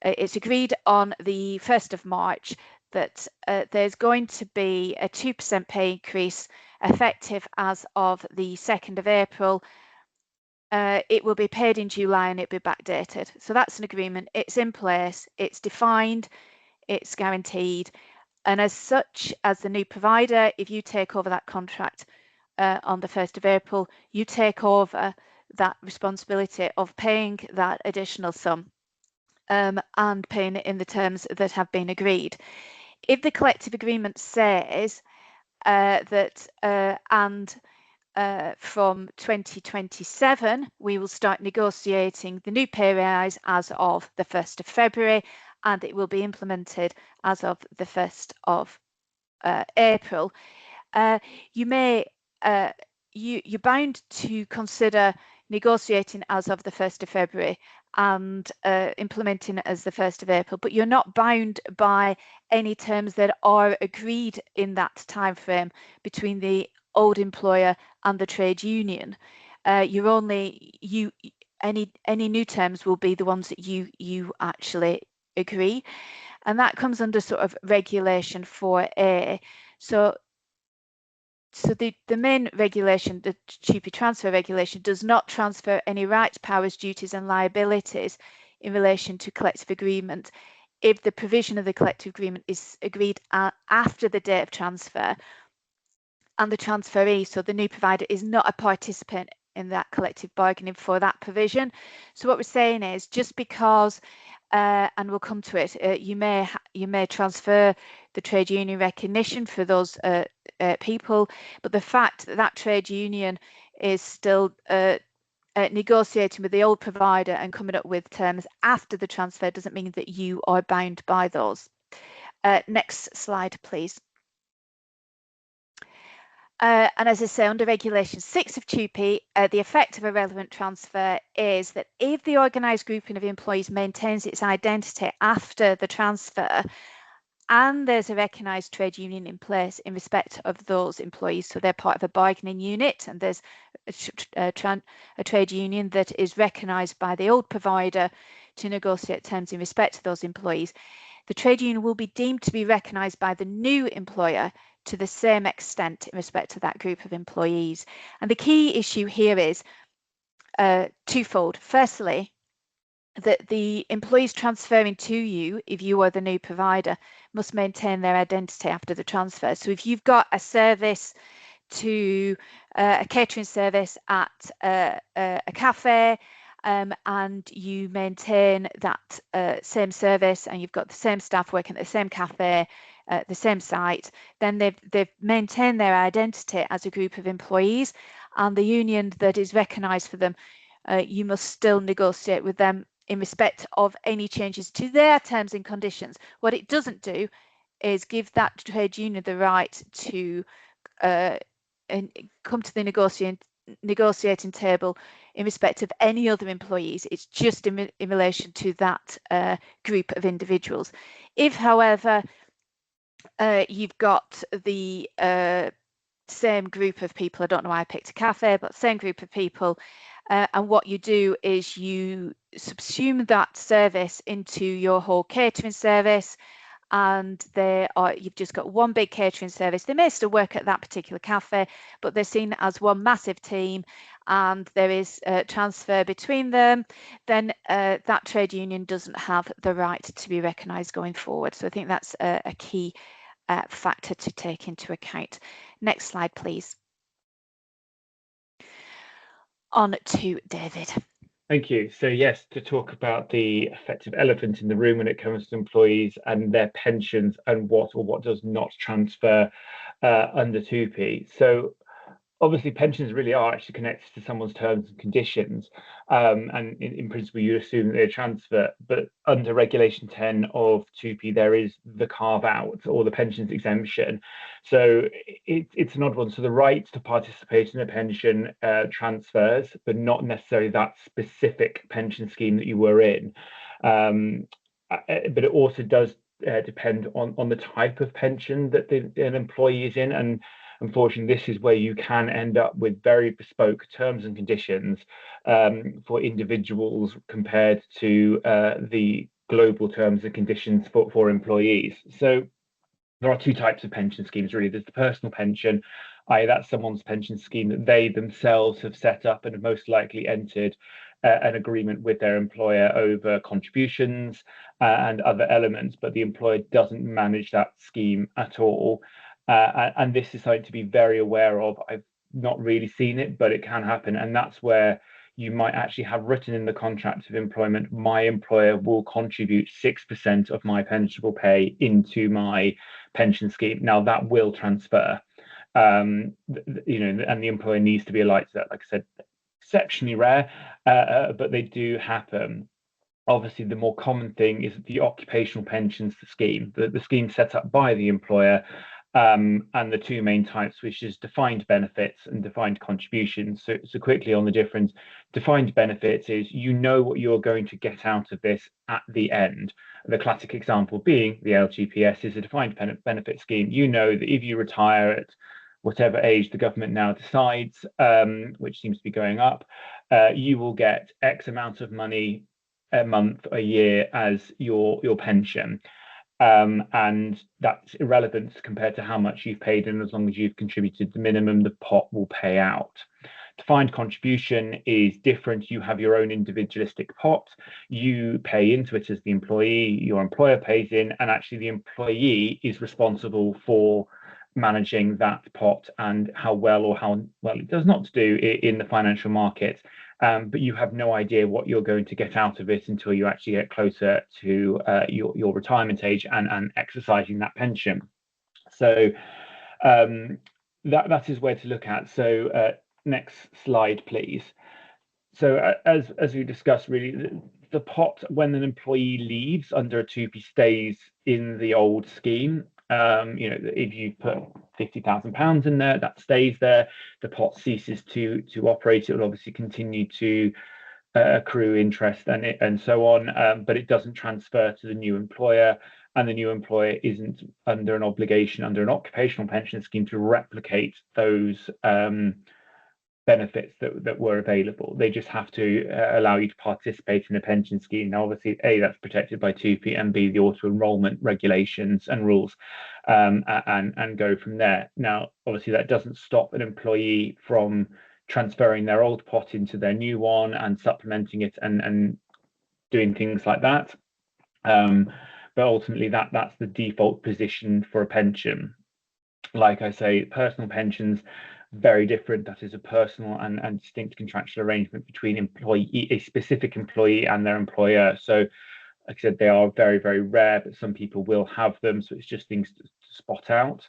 it's agreed on the 1st of March that there's going to be a 2% pay increase effective as of the 2nd of April. It will be paid in July and it'll be backdated. So that's an agreement. It's in place. It's defined. It's guaranteed. And as such, as the new provider, if you take over that contract on the 1st of April, you take over that responsibility of paying that additional sum and paying it in the terms that have been agreed. If the collective agreement says that from 2027, we will start negotiating the new pay rise as of the 1st of February, and it will be implemented as of the 1st of April. You're bound to consider negotiating as of the 1st of February and implementing it as the 1st of April, but you're not bound by any terms that are agreed in that time frame between the old employer and the trade union. you're only any new terms will be the ones that you actually agree, and that comes under sort of regulation 4A. So the main regulation, the TUPE transfer regulation, does not transfer any rights, powers, duties and liabilities in relation to collective agreement if the provision of the collective agreement is agreed after the date of transfer and the transferee, so the new provider, is not a participant in that collective bargaining for that provision. So what we're saying is, just because and we'll come to it, you may transfer the trade union recognition for those people, but the fact that that trade union is still negotiating with the old provider and coming up with terms after the transfer doesn't mean that you are bound by those. Next slide, please. And as I say, under Regulation 6 of TUPE, the effect of a relevant transfer is that if the organised grouping of employees maintains its identity after the transfer, and there's a recognised trade union in place in respect of those employees, so they're part of a bargaining unit, and there's a trade union that is recognised by the old provider to negotiate terms in respect to those employees, the trade union will be deemed to be recognised by the new employer to the same extent in respect to that group of employees. And the key issue here is twofold. Firstly, that the employees transferring to you, if you are the new provider, must maintain their identity after the transfer. So if you've got a service to a catering service at a cafe, and you maintain that same service, and you've got the same staff working at the same cafe, the same site, then they've maintained their identity as a group of employees, and the union that is recognised for them, you must still negotiate with them in respect of any changes to their terms and conditions. What it doesn't do is give that trade union the right to come to the negotiating table in respect of any other employees. It's just in relation to that group of individuals. If, however, you've got the same group of people, I don't know why I picked a cafe, but same group of people, and what you do is you subsume that service into your whole catering service, and you've just got one big catering service. They may still work at that particular cafe, but they're seen as one massive team, and there is a transfer between them, then that trade union doesn't have the right to be recognised going forward. So I think that's a key factor to take into account. Next slide, please. On to David. Thank you. So yes, to talk about the effective elephant in the room when it comes to employees and their pensions and what or what does not transfer under TUPE. So obviously pensions really are actually connected to someone's terms and conditions, and in principle you assume that they transfer, but under regulation 10 of TUPE there is the carve out or the pensions exemption. So it's an odd one. So the right to participate in a pension transfers, but not necessarily that specific pension scheme that you were in, but it also does depend on the type of pension that an employee is in. And unfortunately, this is where you can end up with very bespoke terms and conditions for individuals compared to the global terms and conditions for employees. So there are two types of pension schemes, really. There's the personal pension, i.e. that's someone's pension scheme that they themselves have set up and have most likely entered an agreement with their employer over contributions and other elements, but the employer doesn't manage that scheme at all. And this is something to be very aware of. I've not really seen it, but it can happen. And that's where you might actually have written in the contract of employment, my employer will contribute 6% of my pensionable pay into my pension scheme. Now that will transfer, and the employer needs to be alive to that. Like I said, exceptionally rare, but they do happen. Obviously, the more common thing is the occupational pensions scheme, the scheme set up by the employer, and the two main types, which is defined benefits and defined contributions. So quickly on the difference, defined benefits is you know what you're going to get out of this at the end. The classic example being the LGPS is a defined benefit scheme. You know that if you retire at whatever age the government now decides, which seems to be going up, you will get X amount of money a month, a year as your pension. And that's irrelevant compared to how much you've paid in. As long as you've contributed the minimum, the pot will pay out. Defined contribution is different. You have your own individualistic pot. You pay into it as the employee, your employer pays in, and actually the employee is responsible for managing that pot and how well or how well it does not do in the financial market. But you have no idea what you're going to get out of it until you actually get closer to your retirement age and exercising that pension. So that is where to look at. So next slide, please. So as we discussed, really, the pot when an employee leaves under a TUPE stays in the old scheme. If you put £50,000 in there, that stays there. The pot ceases to operate. It will obviously continue to accrue interest and so on, but it doesn't transfer to the new employer, and the new employer isn't under an obligation under an occupational pension scheme to replicate those benefits that were available. They just have to allow you to participate in a pension scheme. Now, obviously, A, that's protected by TUPE, and B, the auto enrolment regulations and rules, and go from there. Now, obviously, that doesn't stop an employee from transferring their old pot into their new one and supplementing it and doing things like that. But ultimately, that's the default position for a pension. Like I say, personal pensions, very different. That is a personal and distinct contractual arrangement between a specific employee and their employer. So, like I said, they are very, very rare, but some people will have them. So it's just things to spot out.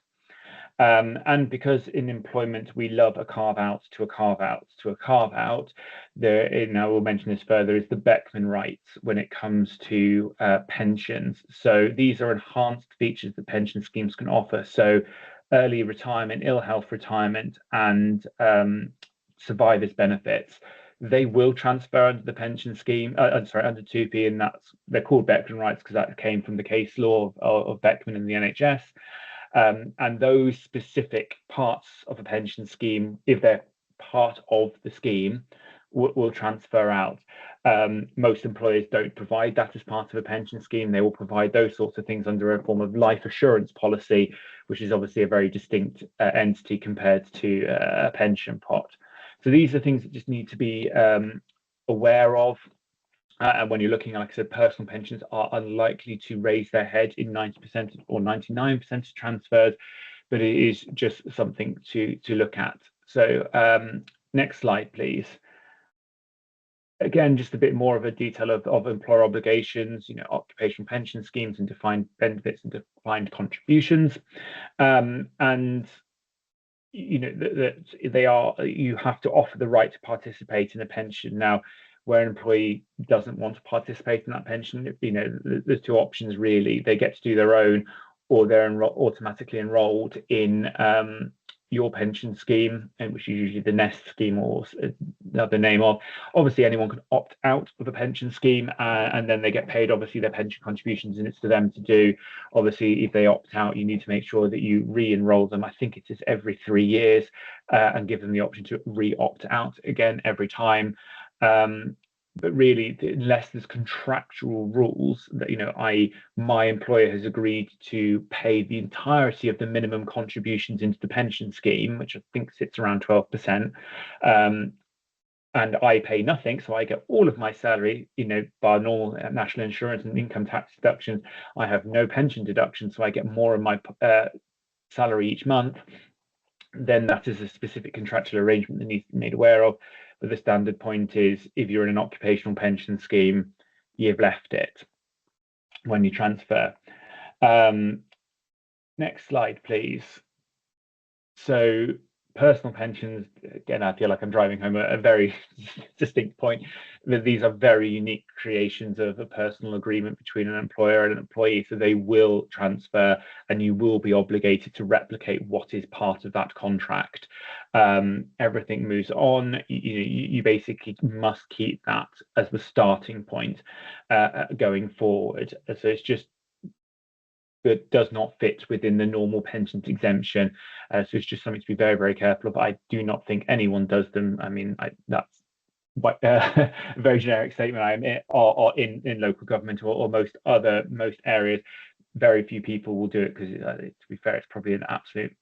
And because in employment we love a carve out to a carve out to a carve out, now we'll mention this further, is the Beckman rights when it comes to pensions. So these are enhanced features that pension schemes can offer. So early retirement, ill health retirement, and survivors benefits, they will transfer under the pension scheme, under TUPE, and they're called Beckman rights because that came from the case law of Beckman in the NHS. And those specific parts of a pension scheme, if they're part of the scheme, will transfer out. Most employers don't provide that as part of a pension scheme. They will provide those sorts of things under a form of life assurance policy, which is obviously a very distinct entity compared to a pension pot. So these are things that just need to be aware of. And when you're looking, like I said, personal pensions are unlikely to raise their head in 90% or 99% of transfers, but it is just something to look at. So next slide, please. Again, just a bit more of a detail of employer obligations, occupational pension schemes and defined benefits and defined contributions. And that you have to offer the right to participate in a pension. Now, where an employee doesn't want to participate in that pension, there's two options really. They get to do their own, or they're automatically enrolled in your pension scheme, and which is usually the Nest scheme or the name of. Obviously, anyone can opt out of a pension scheme, and then they get paid obviously their pension contributions, and it's to them to do. Obviously, if they opt out, you need to make sure that you re-enroll them. I think it is every 3 years, and give them the option to re-opt out again every time. But really, unless there's contractual rules that, i.e. my employer has agreed to pay the entirety of the minimum contributions into the pension scheme, which I think sits around 12%, and I pay nothing, so I get all of my salary, by normal national insurance and income tax deductions. I have no pension deduction, so I get more of my salary each month. Then that is a specific contractual arrangement that needs to be made aware of. But the standard point is, if you're in an occupational pension scheme, you've left it when you transfer. Next slide, please. So personal pensions, again, I feel like I'm driving home a very distinct point, that these are very unique creations of a personal agreement between an employer and an employee. So they will transfer, and you will be obligated to replicate what is part of that contract. Everything moves on. You basically must keep that as the starting point going forward. So it's just but does not fit within the normal pensions exemption. So it's just something to be very, very careful of. I do not think anyone does them. I mean, that's a very generic statement. Or in local government or most areas, very few people will do it because, to be fair, it's probably an absolute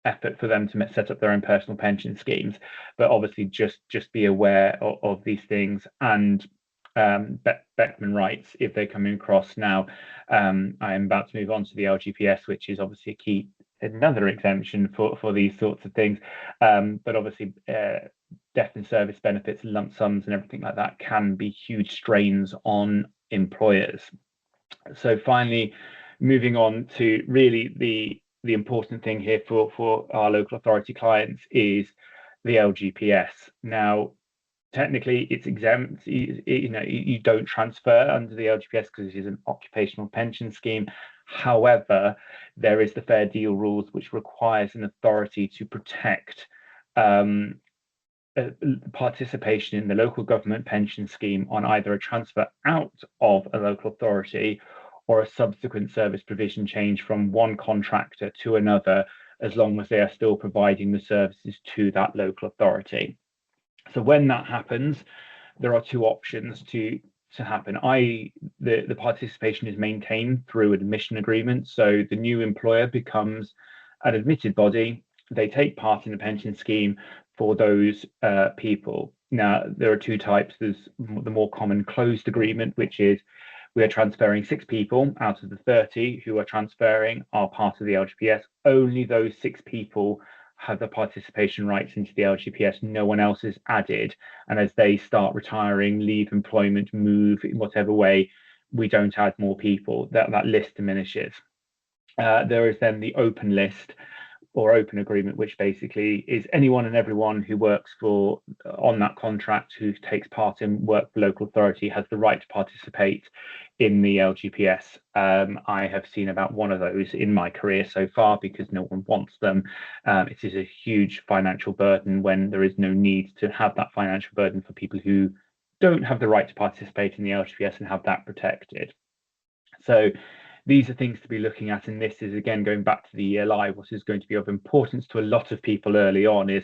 effort for them to set up their own personal pension schemes. But obviously, just be aware of these things. And Beckman writes, if they're coming across now, I am about to move on to the LGPS, which is obviously a key, another exemption for these sorts of things. But obviously, death and service benefits, lump sums, and everything like that can be huge strains on employers. So finally, moving on to really the important thing here for our local authority clients is the LGPS. Now, technically it's exempt. You don't transfer under the LGPS because it is an occupational pension scheme. However, there is the fair deal rules, which requires an authority to protect participation in the local government pension scheme on either a transfer out of a local authority or a subsequent service provision change from one contractor to another, as long as they are still providing the services to that local authority. So when that happens, there are two options to happen. The participation is maintained through an admission agreement. So the new employer becomes an admitted body. They take part in the pension scheme for those people. Now, there are two types. There's the more common closed agreement, which is we are transferring 6 people out of the 30 who are transferring are part of the LGPS. Only those 6 people have the participation rights into the LGPS. No one else is added. And as they start retiring, leave employment, move in whatever way, we don't add more people. That list diminishes. There is then the open list or open agreement, which basically is anyone and everyone who works on that contract, who takes part in work for local authority, has the right to participate in the LGPS. I have seen about one of those in my career so far because no one wants them. It is a huge financial burden when there is no need to have that financial burden for people who don't have the right to participate in the LGPS and have that protected. So these are things to be looking at, and this is again going back to the ELI. What is going to be of importance to a lot of people early on is,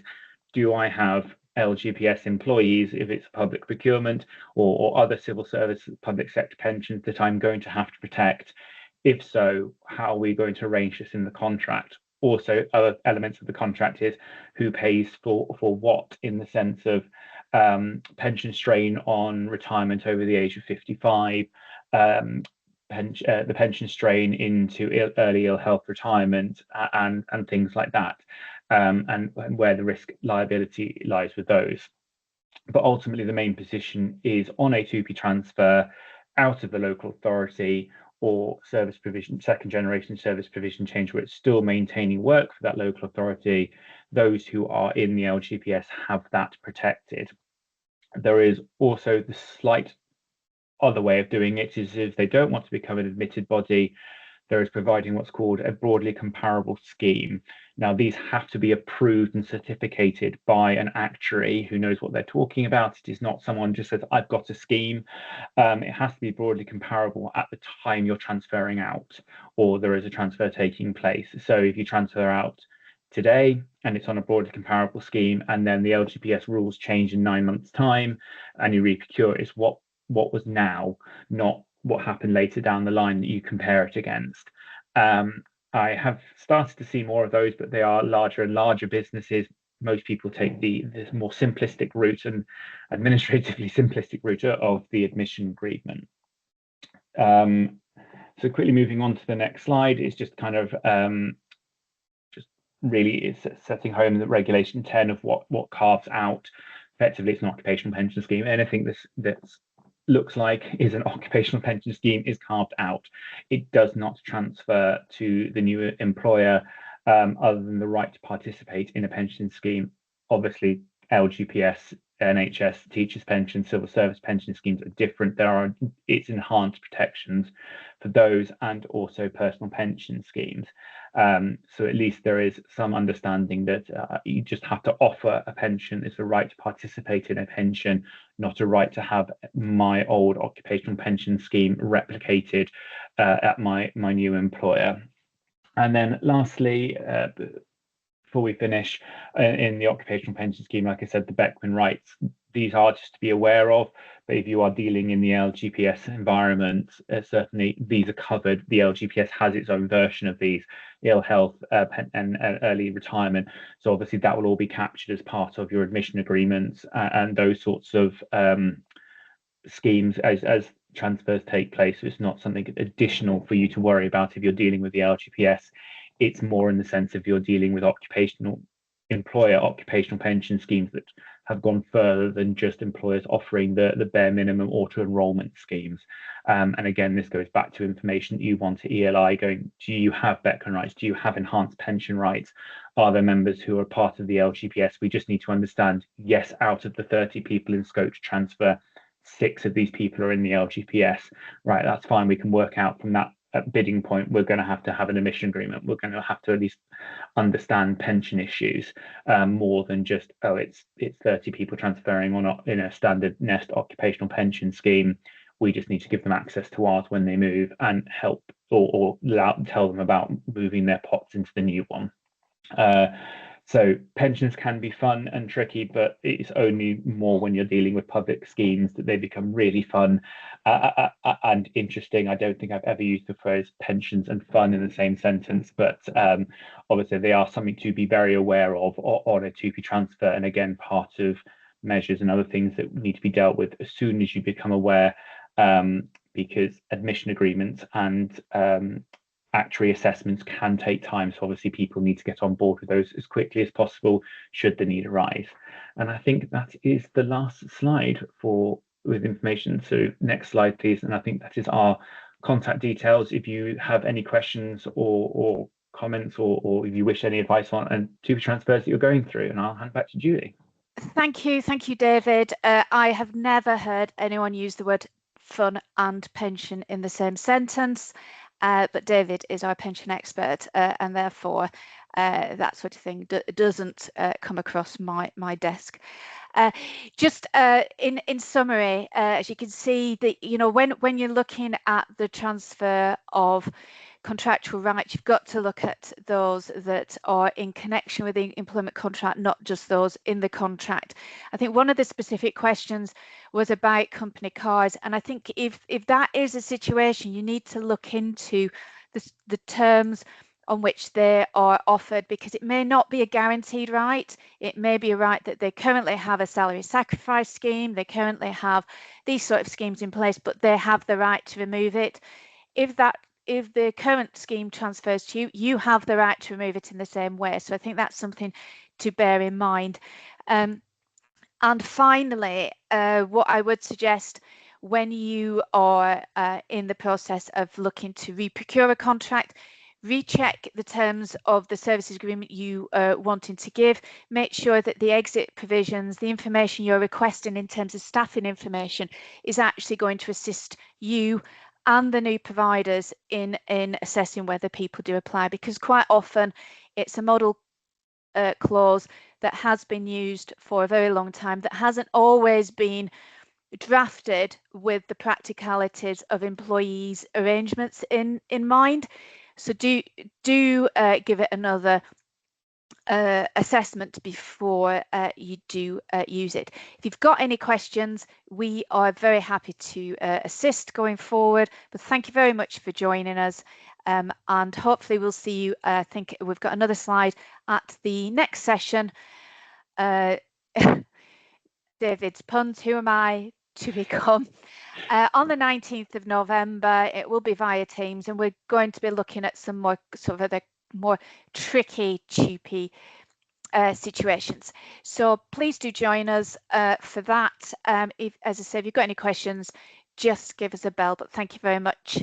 do I have LGPS employees if it's public procurement or other civil service public sector pensions that I'm going to have to protect? If so, how are we going to arrange this in the contract? Also, other elements of the contract is who pays for what, in the sense of pension strain on retirement over the age of 55, the pension strain into early ill health retirement, and things like that, and where the risk liability lies with those. But ultimately, the main position is on a TUPE transfer out of the local authority or service provision, second generation service provision change, where it's still maintaining work for that local authority. Those who are in the LGPS have that protected. There is also the slight other way of doing it is, if they don't want to become an admitted body, there is providing what's called a broadly comparable scheme. Now, these have to be approved and certificated by an actuary who knows what they're talking about. It is not someone just says, I've got a scheme. It has to be broadly comparable at the time you're transferring out, or there is a transfer taking place. So if you transfer out today and it's on a broadly comparable scheme, and then the LGPS rules change in 9 months' time and you reprocure, it's what was now, not what happened later down the line that you compare it against. I have started to see more of those, but they are larger and larger businesses. Most people take this more simplistic route and administratively simplistic route of the admission agreement. So quickly moving on to the next slide is just kind of just really is setting home the regulation 10 of what carves out. Effectively, it's an occupational pension scheme. Anything that's looks like is an occupational pension scheme is carved out. It does not transfer to the new employer, other than the right to participate in a pension scheme. Obviously, LGPS, NHS, teachers' pension, civil service pension schemes are different. It's enhanced protections for those, and also personal pension schemes. So at least there is some understanding that you just have to offer a pension. It's a right to participate in a pension, not a right to have my old occupational pension scheme replicated at my new employer. And then lastly, before we finish, in the occupational pension scheme, like I said, the Beckman rights, these are just to be aware of. But if you are dealing in the LGPS environment, certainly these are covered. The LGPS has its own version of these, ill health and early retirement. So obviously that will all be captured as part of your admission agreements and those sorts of schemes as transfers take place. So it's not something additional for you to worry about if you're dealing with the LGPS. It's more in the sense of you're dealing with occupational pension schemes that have gone further than just employers offering the bare minimum auto enrollment schemes. And again, this goes back to information that you want to ELI going, do you have Beckman rights? Do you have enhanced pension rights? Are there members who are part of the LGPS? We just need to understand, yes, out of the 30 people in scope to transfer, 6 of these people are in the LGPS, right? That's fine. We can work out from that bidding point. We're going to have an admission agreement. We're going to have to at least understand pension issues more than just, oh, it's 30 people transferring or not in a standard nest occupational pension scheme. We just need to give them access to ours when they move and help or tell them about moving their pots into the new one. So pensions can be fun and tricky, but it's only more when you're dealing with public schemes that they become really fun and interesting. I don't think I've ever used the phrase pensions and fun in the same sentence, but obviously they are something to be very aware of on a TUPE transfer. And again, part of measures and other things that need to be dealt with as soon as you become aware, because admission agreements and actuary assessments can take time. So obviously people need to get on board with those as quickly as possible should the need arise. And I think that is the last slide with information. So next slide, please. And I think that is our contact details. If you have any questions or comments or if you wish any advice on TUPE transfers that you're going through, and I'll hand back to Julie. Thank you, David. I have never heard anyone use the word fun and pension in the same sentence. But David is our pension expert, and therefore that sort of thing doesn't come across my desk. Just in summary, as you can see, that when you're looking at the transfer of contractual rights, you've got to look at those that are in connection with the employment contract, not just those in the contract. I think one of the specific questions was about company cars, and I think if that is a situation, you need to look into the terms on which they are offered, because it may not be a guaranteed right. It may be a right that they currently have a salary sacrifice scheme, they currently have these sort of schemes in place, but they have the right to remove it. If the current scheme transfers to you, you have the right to remove it in the same way. So I think that's something to bear in mind. And finally, what I would suggest when you are in the process of looking to re-procure a contract, recheck the terms of the services agreement you are wanting to give. Make sure that the exit provisions, the information you're requesting in terms of staffing information, is actually going to assist you and the new providers in assessing whether people do apply, because quite often it's a model clause that has been used for a very long time, that hasn't always been drafted with the practicalities of employees' arrangements in mind. So do give it another assessment before you do use it. If you've got any questions, we are very happy to assist going forward. But thank you very much for joining us, and hopefully we'll see you. I think we've got another slide at the next session. David's puns, who am I to become? On the 19th of November, it will be via Teams, and we're going to be looking at some more sort of the more tricky TUPE situations. So please do join us for that. If, as I said, if you've got any questions, just give us a bell. But thank you very much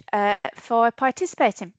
for participating.